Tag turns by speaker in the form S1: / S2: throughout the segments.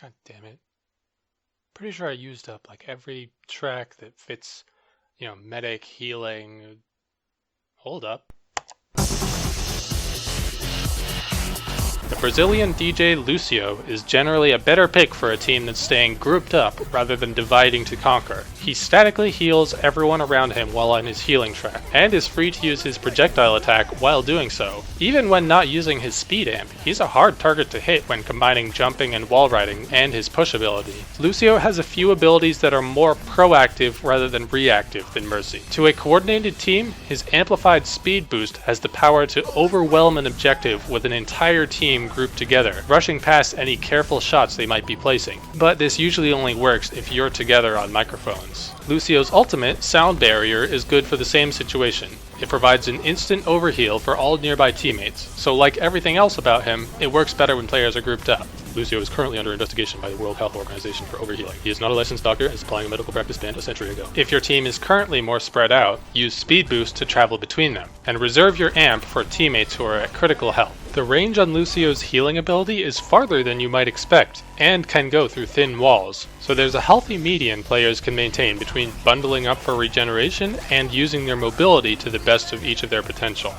S1: God damn it. Pretty sure I used up like every track that fits, medic, healing. Hold up. The Brazilian DJ Lúcio is generally a better pick for a team that's staying grouped up rather than dividing to conquer. He statically heals everyone around him while on his healing track, and is free to use his projectile attack while doing so. Even when not using his speed amp, he's a hard target to hit when combining jumping and wall riding and his push ability. Lúcio has a few abilities that are more proactive rather than reactive than Mercy. To a coordinated team, his amplified speed boost has the power to overwhelm an objective with an entire team grouped together, rushing past any careful shots they might be placing. But this usually only works if you're together on microphones. Lúcio's ultimate, Sound Barrier, is good for the same situation. It provides an instant overheal for all nearby teammates, so like everything else about him, it works better when players are grouped up. Lúcio is currently under investigation by the World Health Organization for overhealing. He is not a licensed doctor and is applying a medical practice ban a century ago. If your team is currently more spread out, use Speed Boost to travel between them, and reserve your amp for teammates who are at critical health. The range on Lúcio's healing ability is farther than you might expect, and can go through thin walls, so there's a healthy median players can maintain between bundling up for regeneration and using their mobility to the best of each of their potential.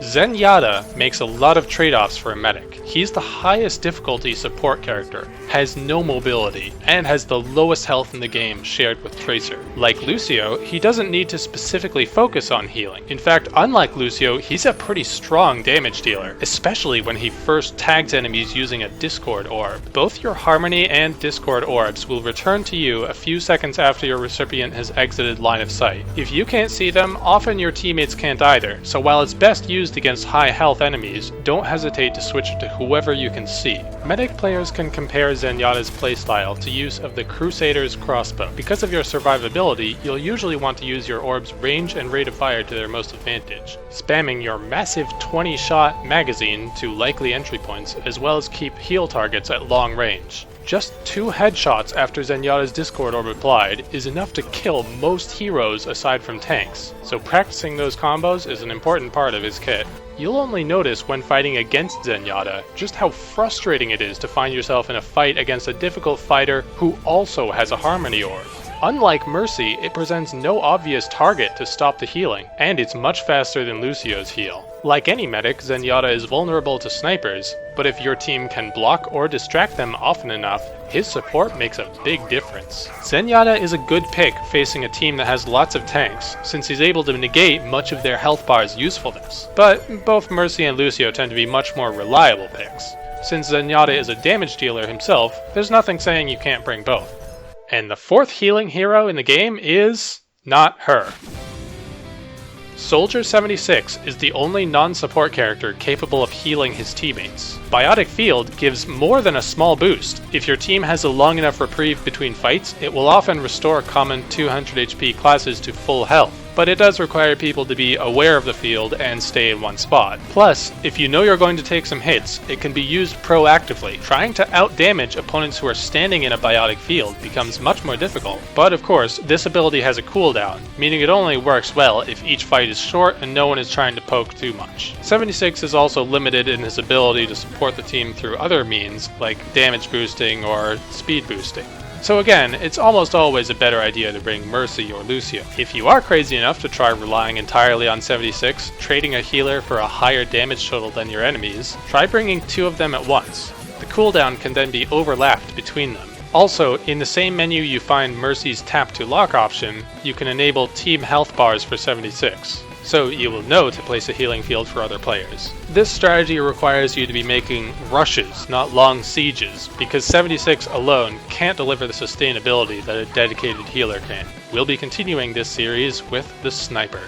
S1: Zenyatta makes a lot of trade-offs for a medic. He's the highest difficulty support character, has no mobility, and has the lowest health in the game shared with Tracer. Like Lúcio, he doesn't need to specifically focus on healing. In fact, unlike Lúcio, he's a pretty strong damage dealer, especially when he first tags enemies using a Discord orb. Both your Harmony and Discord orbs will return to you a few seconds after your recipient has exited line of sight. If you can't see them, often your teammates can't either, so while it's best used against high health enemies, don't hesitate to switch to whoever you can see. Medic players can compare Zenyatta's playstyle to use of the Crusader's crossbow. Because of your survivability, you'll usually want to use your orb's range and rate of fire to their most advantage, spamming your massive 20-shot magazine to likely entry points, as well as keep heal targets at long range. Just 2 headshots after Zenyatta's Discord orb applied is enough to kill most heroes aside from tanks, so practicing those combos is an important part of his kit. You'll only notice when fighting against Zenyatta just how frustrating it is to find yourself in a fight against a difficult fighter who also has a Harmony orb. Unlike Mercy, it presents no obvious target to stop the healing, and it's much faster than Lúcio's heal. Like any medic, Zenyatta is vulnerable to snipers, but if your team can block or distract them often enough, his support makes a big difference. Zenyatta is a good pick facing a team that has lots of tanks, since he's able to negate much of their health bar's usefulness. But both Mercy and Lúcio tend to be much more reliable picks. Since Zenyatta is a damage dealer himself, there's nothing saying you can't bring both. And the 4th healing hero in the game is not her. Soldier 76 is the only non-support character capable of healing his teammates. Biotic Field gives more than a small boost. If your team has a long enough reprieve between fights, it will often restore common 200 HP classes to full health, but it does require people to be aware of the field and stay in one spot. Plus, if you know you're going to take some hits, it can be used proactively. Trying to outdamage opponents who are standing in a biotic field becomes much more difficult. But of course, this ability has a cooldown, meaning it only works well if each fight is short and no one is trying to poke too much. 76 is also limited in his ability to support the team through other means, like damage boosting or speed boosting. So again, it's almost always a better idea to bring Mercy or Lúcio. If you are crazy enough to try relying entirely on 76, trading a healer for a higher damage total than your enemies, try bringing 2 of them at once. The cooldown can then be overlapped between them. Also, in the same menu you find Mercy's tap to lock option, you can enable team health bars for 76. So you will know to place a healing field for other players. This strategy requires you to be making rushes, not long sieges, because 76 alone can't deliver the sustainability that a dedicated healer can. We'll be continuing this series with the Sniper.